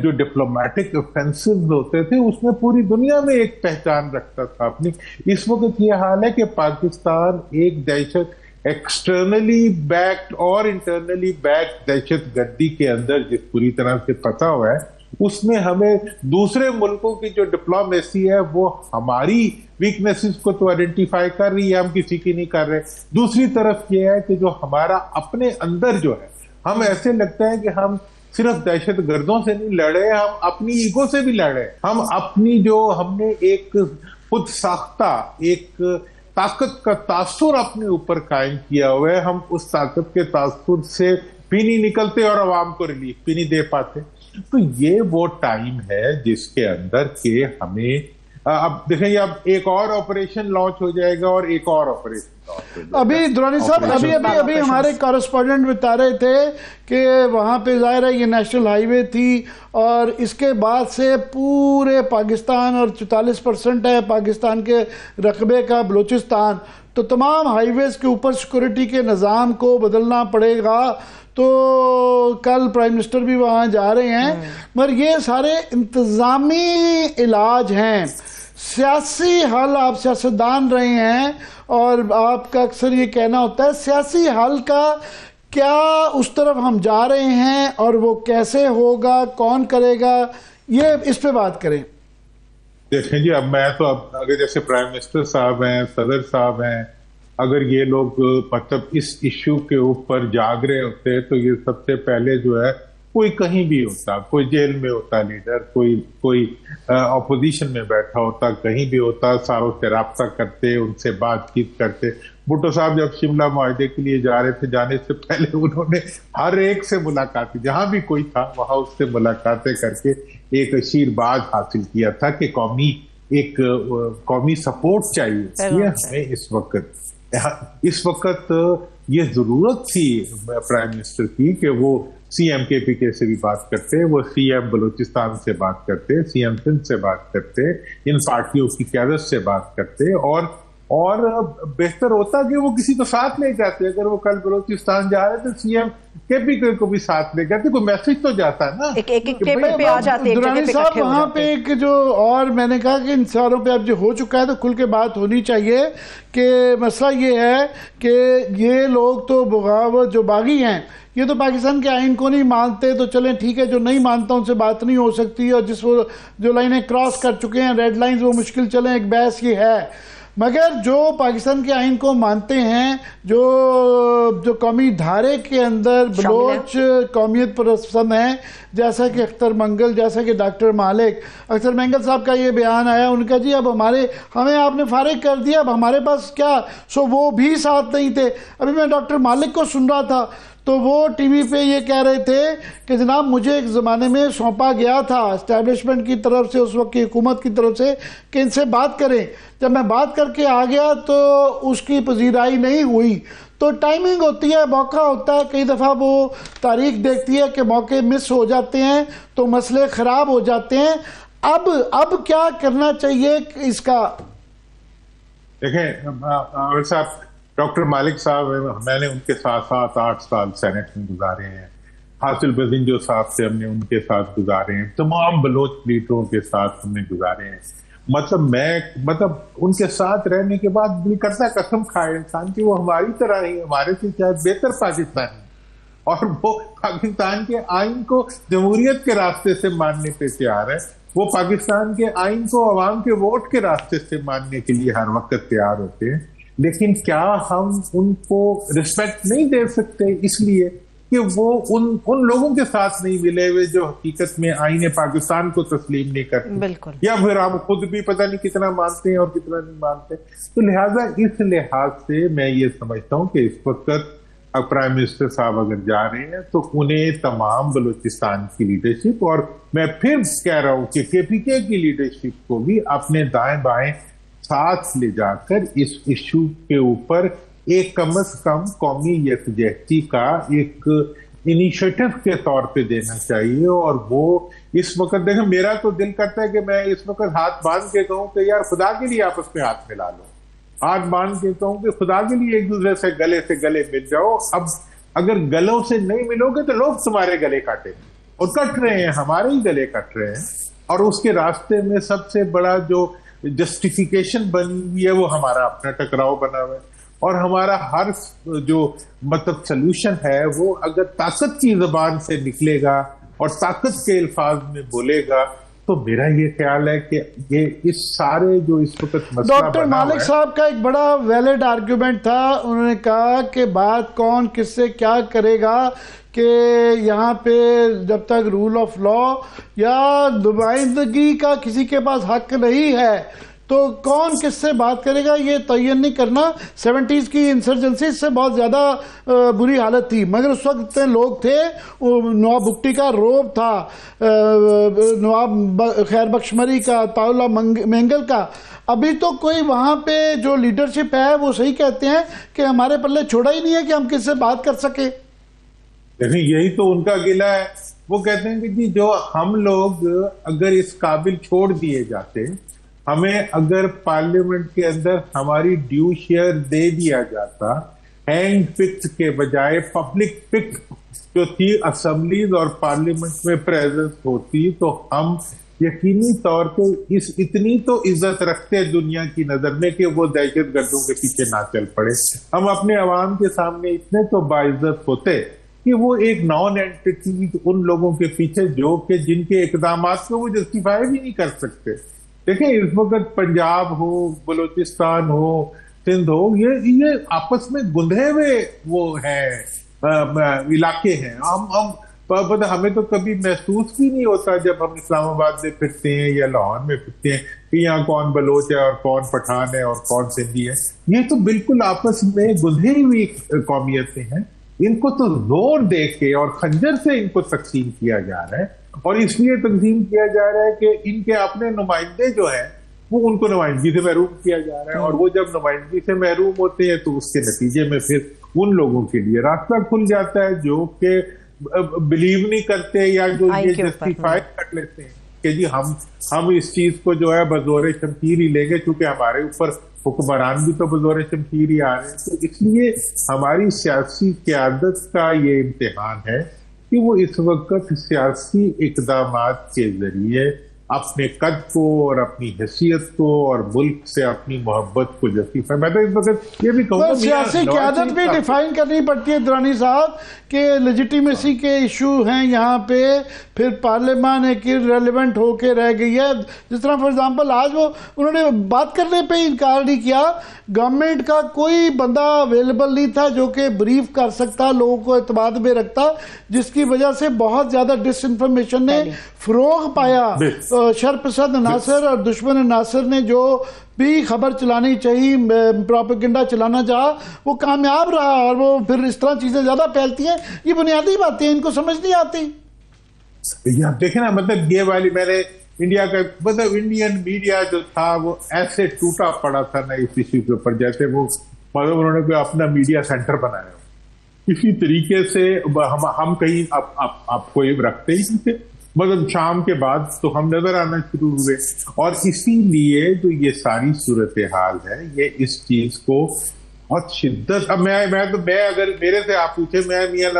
جو ڈپلومیٹک افینسز ہوتے تھے اس میں پوری دنیا میں ایک پہچان رکھتا تھا اپنی. اس وقت یہ حال ہے کہ پاکستان ایک دہشت ایکسٹرنلی بیکڈ اور انٹرنلی بیکڈ دہشت گردی کے اندر جس پوری طرح سے پھنسا ہوا ہے، اس میں ہمیں دوسرے ملکوں کی جو ڈپلومیسی ہے وہ ہماری ویکنیسز کو تو آئیڈینٹیفائی کر رہی ہے، ہم کسی کی نہیں کر رہے. دوسری طرف یہ ہے کہ جو ہمارا اپنے اندر جو ہے، ہم ایسے لگتا ہے کہ ہم صرف دہشت گردوں سے نہیں لڑے، ہم اپنی ایگو سے بھی لڑے. ہم اپنی جو ہم نے ایک خود ساختہ ایک طاقت کا تاثر اپنے اوپر قائم کیا ہوا ہے، ہم اس طاقت کے تاثر سے بھی نہیں نکلتے اور عوام کو ریلیف بھی نہیں دے پاتے. تو یہ وہ ٹائم ہے جس کے اندر کہ ہمیں اب دیکھیں اب ایک اور آپریشن لانچ ہو جائے گا اور ایک اور آپریشن ابھی درانی صاحب ابھی ہمارے کارسپونڈنٹ بتا رہے تھے کہ وہاں پہ ظاہر ہے یہ نیشنل ہائی وے تھی اور اس کے بعد سے پورے پاکستان اور 44% ہے پاکستان کے رقبے کا بلوچستان، تو تمام ہائی ویز کے اوپر سیکورٹی کے نظام کو بدلنا پڑے گا. تو کل پرائم منسٹر بھی وہاں جا رہے ہیں، مگر یہ سارے انتظامی علاج ہیں. سیاسی حل آپ سیاستدان رہے ہیں اور آپ کا اکثر یہ کہنا ہوتا ہے سیاسی حل کا کیا اس طرف ہم جا رہے ہیں اور وہ کیسے ہوگا، کون کرے گا، یہ اس پہ بات کریں. دیکھیں جی اب میں تو اگر جیسے پرائم منسٹر صاحب ہیں، صدر صاحب ہیں، اگر یہ لوگ مطلب اس ایشو کے اوپر جاگ رہے ہوتے تو یہ سب سے پہلے جو ہے کوئی کہیں بھی ہوتا، کوئی جیل میں ہوتا لیڈر، کوئی اپوزیشن میں بیٹھا ہوتا، کہیں بھی ہوتا، ساروں سے رابطہ کرتے، ان سے بات چیت کرتے. بھٹو صاحب جب شملہ معاہدے کے لیے جا رہے تھے، جانے سے پہلے انہوں نے ہر ایک سے ملاقاتیں، جہاں بھی کوئی تھا وہاں اس سے ملاقاتیں کر کے ایک آشیرواد حاصل کیا تھا کہ قومی سپورٹ چاہیے. یہ ہمیں اس وقت یہ ضرورت تھی پرائم منسٹر کی کہ وہ سی ایم کے پی کے سے بھی بات کرتے، وہ سی ایم بلوچستان سے بات کرتے، سی ایم سندھ سے بات کرتے، ان پارٹیوں کی قیادت سے بات کرتے اور بہتر ہوتا کہ وہ کسی کو ساتھ لے جاتے. اگر وہ کل بلوچستان جا رہے تو سی ایم کے پی کو بھی ساتھ لے جاتے، کوئی میسج تو جاتا ہے نا. درانی صاحب وہاں پہ ایک جو اور میں نے کہا کہ ان ساروں پہ اب جو ہو چکا ہے تو کھل کے بات ہونی چاہیے کہ مسئلہ یہ ہے کہ یہ لوگ تو بغاوت جو باغی ہیں یہ تو پاکستان کے آئین کو نہیں مانتے، تو چلیں ٹھیک ہے، جو نہیں مانتا ان سے بات نہیں ہو سکتی، اور جو لائنیں کراس کر چکے ہیں ریڈ لائنز وہ مشکل چلیں، ایک بحث یہ ہے. مگر جو پاکستان کے آئین کو مانتے ہیں، جو قومی دھارے کے اندر بلوچ قومیت پسند ہیں، جیسا کہ اختر منگل، جیسا کہ ڈاکٹر مالک، اختر منگل صاحب کا یہ بیان آیا، ان کا جی اب ہمیں آپ نے فارغ کر دیا، اب ہمارے پاس کیا، سو وہ بھی ساتھ نہیں تھے. ابھی میں ڈاکٹر مالک کو سن رہا تھا تو وہ ٹی وی پہ یہ کہہ رہے تھے کہ جناب مجھے ایک زمانے میں سونپا گیا تھا اسٹیبلشمنٹ کی طرف سے، اس وقت کی حکومت کی طرف سے، کہ ان سے بات کریں. جب میں بات کر کے آ گیا تو اس کی پذیرائی نہیں ہوئی. تو ٹائمنگ ہوتی ہے، موقع ہوتا ہے، کئی دفعہ وہ تاریخ دیکھتی ہے کہ موقع مس ہو جاتے ہیں تو مسئلے خراب ہو جاتے ہیں. اب کیا کرنا چاہیے اس کا؟ دیکھیں عامر صاحب، ڈاکٹر مالک صاحب میں نے ان کے ساتھ 8 سال سینٹ میں گزارے ہیں، حاصل بزنجو صاحب سے ہم نے ان کے ساتھ گزارے ہیں، تمام بلوچ لیڈروں کے ساتھ ہم نے گزارے ہیں. مطلب ان کے ساتھ رہنے کے بعد دل کرتا ہے قسم کھائے انسان کی وہ ہماری طرح ہی، ہمارے سے شاید بہتر پاکستان ہے، اور وہ پاکستان کے آئین کو جمہوریت کے راستے سے ماننے پہ تیار ہے، وہ پاکستان کے آئین کو عوام کے ووٹ کے راستے سے ماننے کے لیے ہر وقت تیار ہوتے ہیں. لیکن کیا ہم ان کو رسپیکٹ نہیں دے سکتے اس لیے کہ وہ ان لوگوں کے ساتھ نہیں ملے ہوئے جو حقیقت میں آئین پاکستان کو تسلیم نہیں کرتے, بالکل, یا پھر ہم خود بھی پتہ نہیں کتنا مانتے ہیں اور کتنا نہیں مانتے. تو لہٰذا اس لحاظ سے میں یہ سمجھتا ہوں کہ اس وقت پرائم منسٹر صاحب اگر جا رہے ہیں تو انہیں تمام بلوچستان کی لیڈرشپ, اور میں پھر کہہ رہا ہوں کہ KPK کی لیڈرشپ کو بھی اپنے دائیں بائیں ساتھ لے جا کر اس ایشو کے اوپر ایک کم از کم قومی یکجہتی کا ایک انیشیٹو کے طور پہ دینا چاہیے. اور وہ اس وقت دیکھیں, میرا تو دل کرتا ہے کہ میں اس وقت ہاتھ باندھ کے کہوں کہ یار خدا کے لیے آپس میں ہاتھ ملا لو, ہاتھ باندھ کے کہوں کہ خدا کے لیے ایک دوسرے سے گلے مل جاؤ. اب اگر گلوں سے نہیں ملو گے تو لوگ تمہارے گلے کاٹیں گے, اور کٹ رہے ہیں, ہمارے ہی گلے کٹ رہے ہیں. اور اس کے راستے میں سب سے بڑا جو جسٹیفیکیشن بنی ہوئی ہے وہ ہمارا اپنا ٹکراؤ بنا ہوا ہے. اور ہمارا ہر جو مطلب سلوشن ہے وہ اگر طاقت کی زبان سے نکلے گا اور طاقت کے الفاظ میں بولے گا تو میرا یہ خیال ہے کہ یہ اس سارے جو اس وقت مسئلہ ڈاکٹر مالک صاحب کا ایک بڑا ویلڈ آرگیومنٹ تھا. انہوں نے کہا کہ بات کون کس سے کیا کرے گا, کہ یہاں پہ جب تک رول آف لا یا نمائندگی کا کسی کے پاس حق نہیں ہے تو کون کس سے بات کرے گا یہ تعین نہیں کرنا. 70s کی انسرجنسی سے بہت زیادہ بری حالت تھی, مگر اس وقت اتنے لوگ تھے, نواب بگٹی کا روب تھا, نواب خیر بخش مری کا, طاولہ مینگل کا. ابھی تو کوئی وہاں پہ جو لیڈرشپ ہے وہ صحیح کہتے ہیں کہ ہمارے پلے چھوڑا ہی نہیں ہے کہ ہم کس سے بات کر سکیں. دیکھیں یہی تو ان کا گلہ ہے. وہ کہتے ہیں کہ جی جو ہم لوگ اگر اس قابل چھوڑ دیے جاتے, ہمیں اگر پارلیمنٹ کے اندر ہماری ڈیو شیئر دے دیا جاتا, ہینڈ پکڈ کے بجائے پبلک پکڈ جو تھی اسمبلیز اور پارلیمنٹ میں پریزنس ہوتی, تو ہم یقینی طور پہ اتنی تو عزت رکھتے دنیا کی نظر میں کہ وہ دہشت گردوں کے پیچھے نہ چل پڑے. ہم اپنے عوام کے سامنے اتنے تو باعزت ہوتے کہ وہ ایک نان اینٹی ان لوگوں کے پیچھے جو کہ جن کے اقدامات کو وہ جسٹیفائی بھی نہیں کر سکتے. دیکھیں اس وقت پنجاب ہو, بلوچستان ہو, سندھ ہو, یہ آپس میں گندھے ہوئے وہ ہیں علاقے ہیں. ہمیں تو کبھی محسوس بھی نہیں ہوتا جب ہم اسلام آباد میں پھرتے ہیں یا لاہور میں پھرتے ہیں کہ یہاں کون بلوچ ہے اور کون پٹھان ہے اور کون سندھی ہے. یہ تو بالکل آپس میں گندھی ہوئی قومیتیں ہیں. ان کو تو زور دے کے اور خنجر سے ان کو تقسیم کیا جا رہا ہے, اور اس لیے تقسیم کیا جا رہا ہے کہ ان کے اپنے نمائندے جو ہیں وہ ان کو نمائندگی سے محروم کیا جا رہا ہے. اور وہ جب نمائندگی سے محروم ہوتے ہیں تو اس کے نتیجے میں پھر ان لوگوں کے لیے راستہ کھل جاتا ہے جو کہ بلیو نہیں کرتے یا جو یہ جسٹیفائی کر لیتے ہیں کہ جی ہم اس چیز کو جو ہے بزور شمشیر ہی لیں گے, چونکہ ہمارے اوپر حکمران بھی تو بزور شمشیر ہی آ رہے ہیں. تو اس لیے ہماری سیاسی قیادت کا یہ امتحان ہے کہ وہ اس وقت سیاسی اقدامات کے ذریعے اپنے قد کو اور اپنی حیثیت کو اور ملک سے اپنی محبت کو جسٹیفائی. میں تو اس وقت یہ بھی کہوں گا سیاسی قیادت بھی ڈیفائن کرنی پڑتی ہے درانی صاحب کہ لیجیٹیمیسی کے ایشو ہیں یہاں پہ, پھر پارلیمان ایک ریلیونٹ ہو کے رہ گئی ہے. جس طرح فار ایگزامپل آج انہوں نے بات کرنے پہ انکار نہیں کیا, گورنمنٹ کا کوئی بندہ اویلیبل نہیں تھا جو کہ بریف کر سکتا, لوگوں کو اعتماد میں رکھتا, جس کی وجہ سے بہت زیادہ ڈس انفارمیشن نے فروغ پایا. شرپرسد ناصر اور دشمن ناصر نے جو بھی خبر چلانی چاہیے, پروپیگنڈا چلانا چاہا, وہ کامیاب رہا, اور وہ پھر اس طرح چیزیں زیادہ پھیلتی ہیں. یہ بنیادی باتیں ان کو سمجھ نہیں آتی. دیکھیں نا, مطلب یہ والی میں نے انڈیا کا مطلب انڈین میڈیا جو تھا وہ ایسے ٹوٹا پڑا تھا نا اس ایشو کے اوپر, جیسے وہ مطلب انہوں نے کوئی اپنا میڈیا سینٹر بنایا. اسی طریقے سے ہم کہیں آپ کو یہ رکھتے ہی نہیں تھے, مطلب شام کے بعد تو ہم نظر آنا شروع ہوئے. اور اسی لیے جو یہ ساری صورتحال ہے یہ اس چیز کو بہت شدت, اب میں اگر میرے سے آپ پوچھیں, میں میاں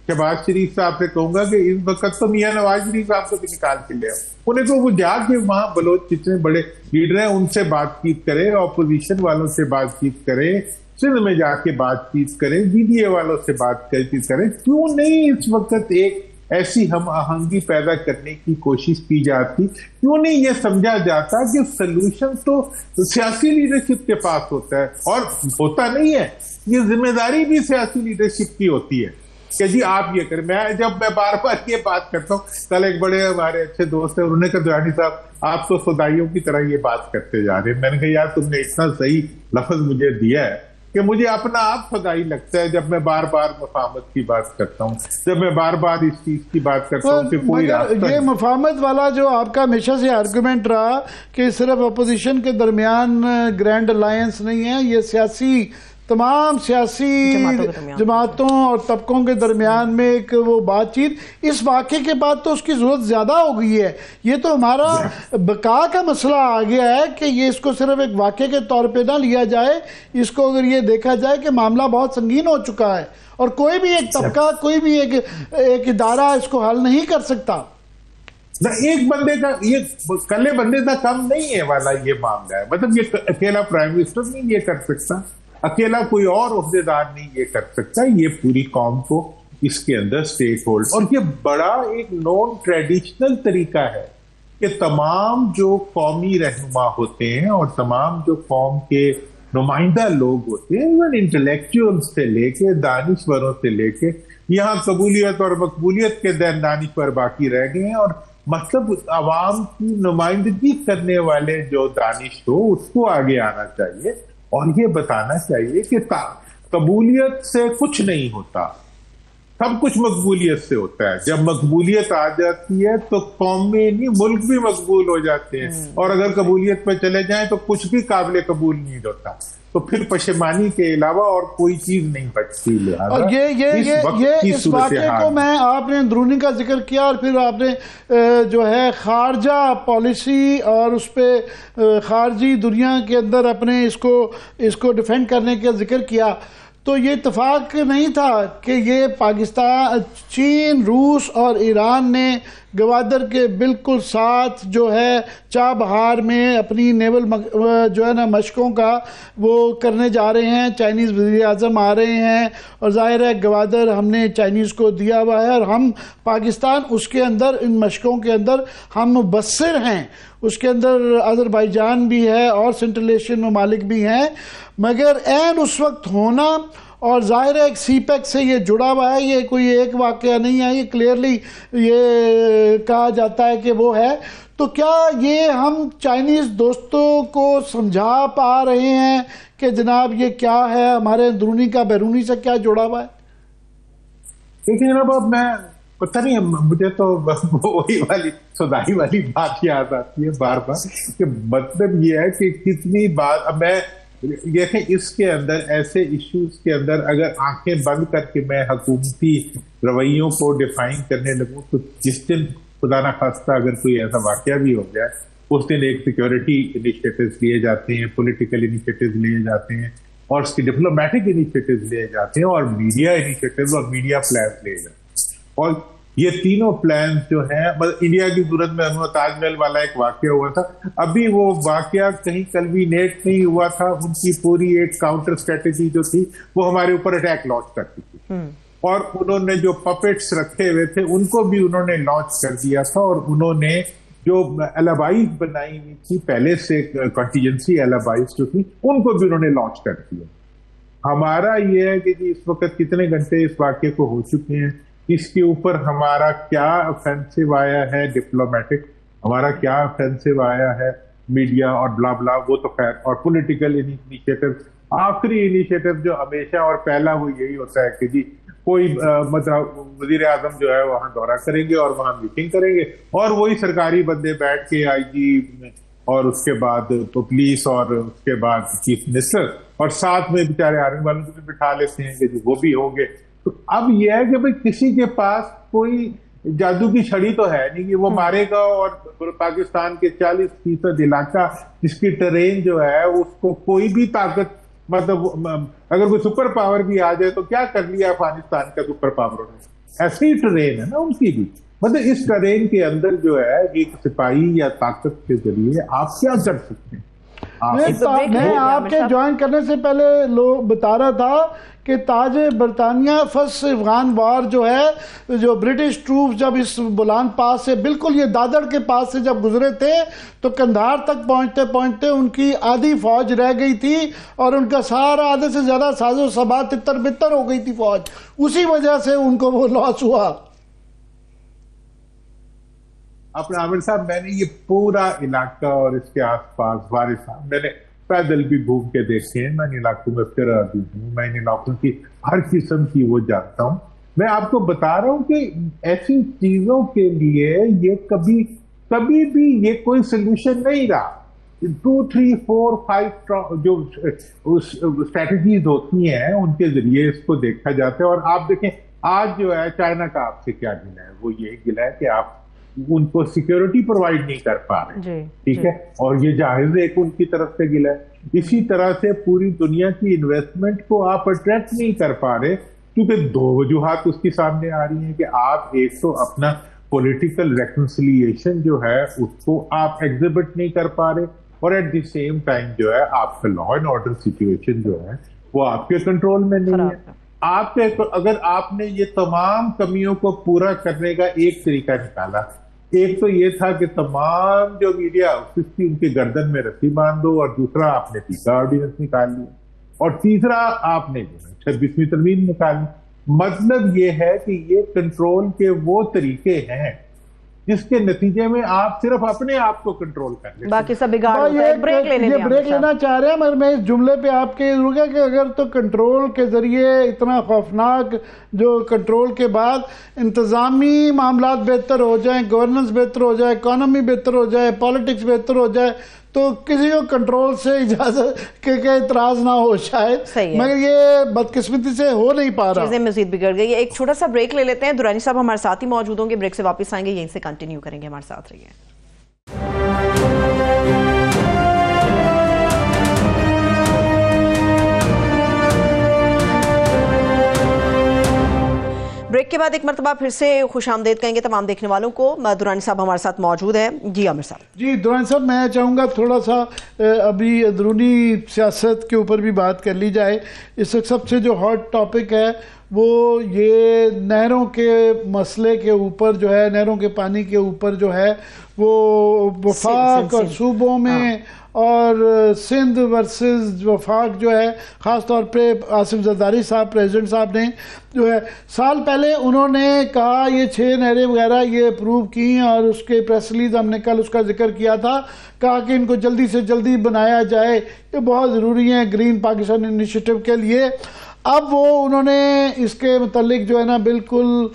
شہباز شریف صاحب سے کہوں گا کہ اس وقت تو میاں نواز شریف صاحب کو بھی نکال کے لے آؤ, انہیں تو وہ جا کے وہاں بلوچ جتنے بڑے لیڈر ہیں ان سے بات چیت کرے, اپوزیشن والوں سے بات چیت کرے, سندھ میں جا کے بات چیت کریں, BDA والوں سے بات چیت کریں. کیوں نہیں اس وقت ایک ایسی ہم آہنگی پیدا کرنے کی کوشش کی جاتی؟ کیوں نہیں یہ سمجھا جاتا کہ سلوشن تو سیاسی لیڈرشپ کے پاس ہوتا ہے, اور ہوتا نہیں ہے, یہ ذمہ داری بھی سیاسی لیڈرشپ کی ہوتی ہے. کہ جی آپ یہ کریں. جب میں بار بار یہ بات کرتا ہوں, کل ایک بڑے ہمارے اچھے دوست ہیں, انہوں نے کہا دیوانی صاحب آپ تو خدائیوں کی طرح یہ بات کرتے جا رہے ہیں. میں نے کہا یار تم نے اتنا صحیح لفظ مجھے دیا ہے کہ مجھے اپنا آپ خدائی لگتا ہے جب میں بار بار مفاہمت کی بات کرتا ہوں, جب میں بار بار اس چیز کی بات کرتا ہوں کہ کوئی یہ مفاہمت والا جو آپ کا ہمیشہ سے آرگومنٹ رہا کہ صرف اپوزیشن کے درمیان گرینڈ الائنس نہیں ہے, یہ سیاسی تمام سیاسی جماعتوں اور طبقوں کے درمیان میں ایک وہ بات چیت, اس واقعے کے بعد تو اس کی ضرورت زیادہ ہو گئی ہے. یہ تو ہمارا بقا کا مسئلہ آ گیا ہے کہ یہ اس کو صرف ایک واقعے کے طور پہ نہ لیا جائے, اس کو اگر یہ دیکھا جائے کہ معاملہ بہت سنگین ہو چکا ہے اور کوئی بھی ایک طبقہ, کوئی بھی ایک ادارہ اس کو حل نہیں کر سکتا. ایک بندے کا, یہ کلے بندے کا کم نہیں ہے والا یہ معاملہ ہے. مطلب یہ اکیلا پرائم منسٹر نہیں یہ کر سکتا, اکیلا کوئی اور عہدیدار نہیں یہ کر سکتا, یہ پوری قوم کو اس کے اندر سٹیک ہولڈ. اور یہ بڑا ایک نون ٹریڈیشنل طریقہ ہے کہ تمام جو قومی رہنما ہوتے ہیں اور تمام جو قوم کے نمائندہ لوگ ہوتے ہیں, ایون انٹلیکچوئل سے لے کے دانشوروں سے لے کے, یہاں قبولیت اور مقبولیت کے دانشور باقی رہ گئے ہیں, اور مطلب عوام کی نمائندگی کرنے والے جو دانش ہو اس کو آگے آنا چاہیے اور یہ بتانا چاہیے کہ قبولیت سے کچھ نہیں ہوتا, سب کچھ مقبولیت سے ہوتا ہے. جب مقبولیت آ جاتی ہے تو قومیں نہیں ملک بھی مقبول ہو جاتے ہیں, اور اگر قبولیت پہ چلے جائیں تو کچھ بھی قابل قبول نہیں ہوتا, تو پھر پشیمانی کے علاوہ اور کوئی چیز نہیں بچتی. اور یہ اس واقعے کو میں, آپ نے اندرونی کا ذکر کیا اور پھر آپ نے جو ہے خارجہ پالیسی اور اس پہ خارجی دنیا کے اندر اپنے اس کو ڈیفینڈ کرنے کا ذکر کیا, تو یہ اتفاق نہیں تھا کہ یہ پاکستان, چین, روس اور ایران نے گوادر کے بالکل ساتھ جو ہے چابہار میں اپنی نیول جو ہے نا مشقوں کا وہ کرنے جا رہے ہیں. چائنیز وزیر اعظم آ رہے ہیں اور ظاہر ہے گوادر ہم نے چائنیز کو دیا ہوا ہے اور ہم پاکستان اس کے اندر ان مشقوں کے اندر ہم مبصر ہیں. اس کے اندر آذربائیجان بھی ہے اور سنٹرل ایشین ممالک بھی ہیں, مگر عین اس وقت ہونا, اور ظاہر ہے ایک سی پیک سے یہ جڑا ہوا ہے, یہ کوئی ایک واقعہ نہیں ہے, یہ کلیئرلی یہ کہا جاتا ہے کہ وہ ہے. تو کیا یہ ہم چائنیز دوستوں کو سمجھا پا رہے ہیں کہ جناب یہ کیا ہے, ہمارے اندرونی کا بیرونی سے کیا جڑا ہوا ہے؟ دیکھیں جناب, اب میں پتہ نہیں, مجھے تو وہی والی صدائی والی بات یاد آتی ہے بار بار کہ مطلب یہ ہے کہ کتنی بات, اب میں دیکھیں اس کے اندر ایسے ایشوز کے اندر اگر آنکھیں بند کر کے میں حکومتی رویوں کو ڈیفائن کرنے لگوں تو جس دن خدا نہ خواستہ اگر کوئی ایسا واقعہ بھی ہو جائے اس دن ایک سیکیورٹی انیشیٹوز لیے جاتے ہیں, پولیٹیکل انیشیٹوز لیے جاتے ہیں, اور اس کی ڈپلومیٹک انیشیٹوز لیے جاتے ہیں, اور میڈیا انیشیٹوز اور میڈیا پلانز لیے جاتے ہیں. اور یہ تینوں پلانز جو ہیں, انڈیا کی صورت میں تاج محل والا ایک واقعہ ہوا تھا, ابھی وہ واقعہ کہیں کلوینیٹ نہیں ہوا تھا, ان کی پوری ایک کاؤنٹر اسٹریٹجی جو تھی وہ ہمارے اوپر اٹیک لانچ کرتی تھی, اور انہوں نے جو پپیٹس رکھے ہوئے تھے ان کو بھی انہوں نے لانچ کر دیا تھا, اور انہوں نے جو الابائز بنائی ہوئی تھی پہلے سے کنٹیجنسی الابائز جو تھی ان کو بھی انہوں نے لانچ کر دیا. ہمارا یہ ہے کہ جی اس وقت کتنے گھنٹے اس واقعے کو ہو چکے ہیں, اس کے اوپر ہمارا کیا افینسو آیا ہے ڈپلومیٹک, ہمارا کیا افینسو آیا ہے میڈیا اور بلا بلا, وہ تو خیر, اور پولیٹیکل انیشیٹو. آخری انیشیٹو جو ہمیشہ اور پہلا وہ یہی ہوتا ہے کہ جی کوئی مطلب وزیر اعظم جو ہے وہاں دورہ کریں گے اور وہاں میٹنگ کریں گے, اور وہی سرکاری بندے بیٹھ کے آئی جی اور اس کے بعد پولیس اور اس کے بعد چیف منسٹر, اور ساتھ میں بیچارے آرمی والوں کو بھی بٹھا لیتے ہیں کہ وہ بھی ہوں گے. تو اب یہ ہے کہ بھئی کسی کے پاس کوئی جادو کی چھڑی تو ہے نہیں کہ وہ مارے گا, اور پاکستان کے 40% علاقہ جس کی ٹرین جو ہے اس کو کوئی بھی طاقت, مطلب اگر کوئی سپر پاور بھی آ جائے تو کیا کر لیا افغانستان کا سپر پاور نے, ایسی ٹرین ہے نا ان کی بھی. مطلب اس ٹرین کے اندر جو ہے ایک سپاہی یا طاقت کے ذریعے آپ کیا کر سکتے ہیں؟ میں آپ کے جوائن کرنے سے پہلے بتا رہا تھا کہ تاج برطانیہ فرسٹ افغان وار جو ہے، جو برٹش ٹروپ جب اس بولان پاس سے بالکل یہ دادڑ کے پاس سے جب گزرے تھے تو قندھار تک پہنچتے پہنچتے ان کی آدھی فوج رہ گئی تھی اور ان کا سارا آدھے سے زیادہ ساز و سبا تتر بتر ہو گئی تھی فوج، اسی وجہ سے ان کو وہ لاس ہوا۔ اپنا عامر صاحب، میں نے یہ پورا علاقہ اور اس کے آس پاس وارث صاحب میں نے پیدل بھی گھوم کے دیکھے ہیں، میں ان علاقوں میں پھرا بھی ہوں، میں ان علاقوں کی ہر قسم کی وہ جانتا ہوں۔ میں آپ کو بتا رہا ہوں کہ ایسی چیزوں کے لیے یہ کبھی بھی یہ کوئی سلوشن نہیں رہا۔ 2 3 4 5 جو اسٹریٹجیز ہوتی ہیں ان کے ذریعے اس کو دیکھا جاتا ہے۔ اور آپ دیکھیں آج جو ہے چائنا کا آپ سے کیا گلہ ہے، وہ یہی گلہ ہے کہ آپ ان کو سیکیورٹی پرووائڈ نہیں کر پا رہے، ٹھیک ہے، اور یہ جاہز ایک ان کی طرف سے گلا ہے۔ اسی طرح سے پوری دنیا کی انویسٹمنٹ کو آپ اٹریکٹ نہیں کر پا رہے، کیونکہ 2 وجوہات اس کی سامنے آ رہی ہیں کہ آپ ایک تو اپنا پولیٹیکل ریکنسیلیشن جو ہے اس کو آپ ایگزیبٹ نہیں کر پا رہے، اور ایٹ دی سیم ٹائم جو ہے آپ کا لا اینڈ آرڈر سچویشن جو ہے وہ آپ کے کنٹرول میں نہیں ہے۔ آپ کے اگر آپ نے یہ تمام کمیوں کو پورا کرنے کا ایک طریقہ نکالا، ایک تو یہ تھا کہ تمام جو میڈیا ہاؤسز تھی ان کی گردن میں رسی باندھ دو، اور دوسرا آپ نے تیسرا آرڈیننس نکال لیا، اور تیسرا آپ نے 26ویں ترمیم نکالی۔ مطلب یہ ہے کہ یہ کنٹرول کے وہ طریقے ہیں جس کے نتیجے میں آپ صرف اپنے آپ کو کنٹرول کر لیں، باقی سب بگاڑ ہوتا ہے۔ بریک لینا چاہ رہے ہیں، مگر میں اس جملے پہ آپ کے رکا کہ اگر تو کنٹرول کے ذریعے اتنا خوفناک جو کنٹرول کے بعد انتظامی معاملات بہتر ہو جائیں، گورننس بہتر ہو جائے، اکانومی بہتر ہو جائے، پالیٹکس بہتر ہو جائے، تو کسی کو کنٹرول سے اجازت کے اعتراض نہ ہو شاید، مگر یہ بدقسمتی سے ہو نہیں پا رہا، چیزیں مزید بگڑ گئی۔ ایک چھوٹا سا بریک لے لیتے ہیں، دورانی صاحب ہمارے ساتھ ہی موجود ہوں گے، بریک سے واپس آئیں گے، یہیں سے کنٹینیو کریں گے، ہمارے ساتھ رہیے۔ بریک کے بعد ایک مرتبہ پھر سے خوش آمدید کہیں گے تمام دیکھنے والوں کو۔ دورانی صاحب ہمارے ساتھ موجود ہیں۔ جی عامر صاحب۔ جی دورانی صاحب، میں چاہوں گا تھوڑا سا ابھی اندرونی سیاست کے اوپر بھی بات کر لی جائے۔ اس وقت سب سے جو ہاٹ ٹاپک ہے وہ یہ نہروں کے مسئلے کے اوپر جو ہے، نہروں کے پانی کے اوپر جو ہے وہ وفاق اور صوبوں میں اور سندھ ورسز وفاق جو ہے، خاص طور پہ آصف زرداری صاحب پریزیڈنٹ صاحب نے جو ہے سال پہلے انہوں نے کہا یہ 6 نہریں وغیرہ یہ اپروو کی، اور اس کے پریس ریلیز ہم نے کل اس کا ذکر کیا تھا، کہا کہ ان کو جلدی سے جلدی بنایا جائے، یہ بہت ضروری ہیں گرین پاکستان انیشیٹو کے لیے۔ اب وہ انہوں نے اس کے متعلق جو ہے نا بالکل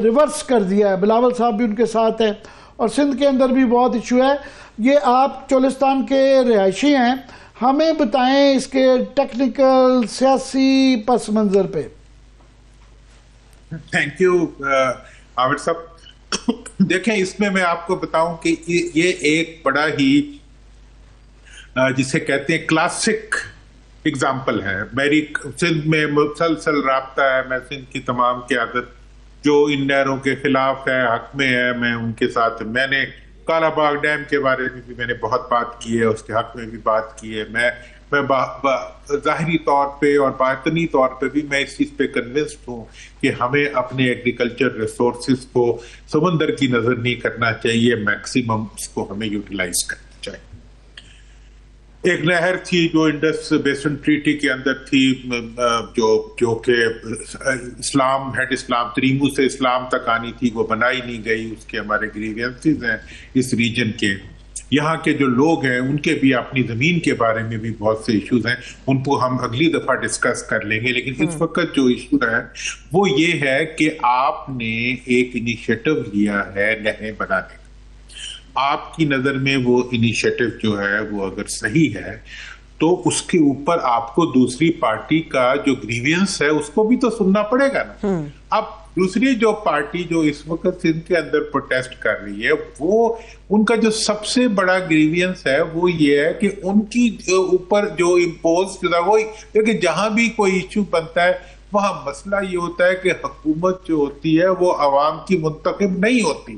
ریورس کر دیا ہے، بلاول صاحب بھی ان کے ساتھ ہیں، اور سندھ کے اندر بھی بہت ایشو ہے۔ یہ آپ چولستان کے رہائشی ہیں، ہمیں بتائیں اس کے ٹیکنیکل سیاسی پس منظر پہ۔ تھینک یو عامر صاحب۔ دیکھیں اس میں آپ کو بتاؤں کہ یہ ایک بڑا ہی جسے کہتے ہیں کلاسک اگزامپل ہے۔ میری سندھ میں مسلسل رابطہ ہے، میں سندھ کی تمام قیادت جو ان نہروں کے خلاف ہے، حق میں ہے، میں ان کے ساتھ، میں نے کالا باغ ڈیم کے بارے میں بھی میں نے بہت بات کی ہے، اس کے حق میں بھی بات کی ہے۔ میں ظاہری طور پہ اور باطنی طور پہ بھی میں اس چیز پہ کنونسڈ ہوں کہ ہمیں اپنے ایگریکلچر ریسورسز کو سمندر کی نظر نہیں کرنا چاہیے، میکسیمم اس کو ہمیں یوٹیلائز کرنا چاہیے۔ ایک نہر تھی جو انڈس بیسن ٹریٹی کے اندر تھی، جو کہ اسلام ہیڈ اسلام تریمو سے اسلام تک آنی تھی، وہ بنائی نہیں گئی، اس کے ہمارے گریوینسز ہیں اس ریجن کے۔ یہاں کے جو لوگ ہیں ان کے بھی اپنی زمین کے بارے میں بھی بہت سے ایشوز ہیں، ان کو ہم اگلی دفعہ ڈسکس کر لیں گے، لیکن اس وقت جو ایشو ہے وہ یہ ہے کہ آپ نے ایک انیشیٹو لیا ہے نہریں بنانے کا۔ آپ کی نظر میں وہ انیشیٹو جو ہے وہ اگر صحیح ہے تو اس کے اوپر آپ کو دوسری پارٹی کا جو گریوینس ہے اس کو بھی تو سننا پڑے گا نا۔ اب دوسری جو پارٹی جو اس وقت سندھ کے اندر پروٹیسٹ کر رہی ہے، وہ ان کا جو سب سے بڑا گریوینس ہے وہ یہ ہے کہ ان کی اوپر جو امپوز شدہ، وہی کہ جہاں بھی کوئی ایشو بنتا ہے وہاں مسئلہ یہ ہوتا ہے کہ حکومت جو ہوتی ہے وہ عوام کی منتخب نہیں ہوتی۔